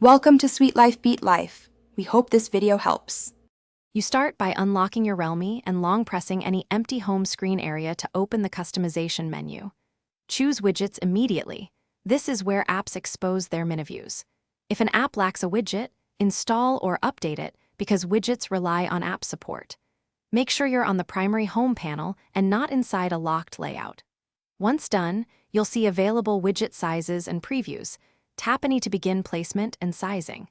Welcome to Sweet Life Beat Life. We hope this video helps. You start by unlocking your Realme and long pressing any empty home screen area to open the customization menu. Choose Widgets immediately. This is where apps expose their menus. If an app lacks a widget, install or update it because widgets rely on app support. Make sure you're on the primary home panel and not inside a locked layout. Once done, you'll see available widget sizes and previews. Tap any to begin placement and sizing.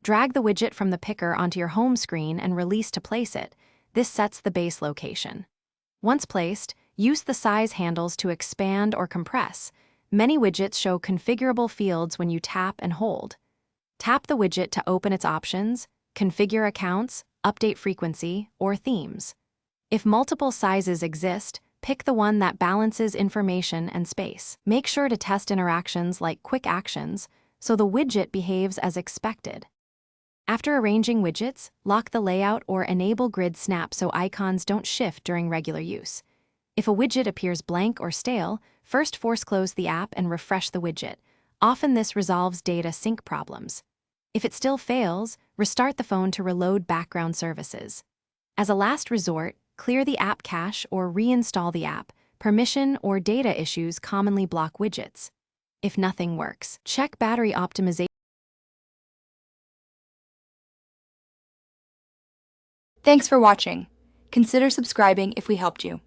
Drag the widget from the picker onto your home screen and release to place it. This sets the base location. Once placed, use the size handles to expand or compress. Many widgets show configurable fields when you tap and hold. Tap the widget to open its options, configure accounts, update frequency, or themes. If multiple sizes exist, pick the one that balances information and space. Make sure to test interactions like quick actions so the widget behaves as expected. After arranging widgets, lock the layout or enable grid snap so icons don't shift during regular use. If a widget appears blank or stale, first force close the app and refresh the widget. Often this resolves data sync problems. If it still fails, restart the phone to reload background services. As a last resort, clear the app cache or reinstall the app. Permission or data issues commonly block widgets. If nothing works, check battery optimization. Thanks for watching. Consider subscribing if we helped you.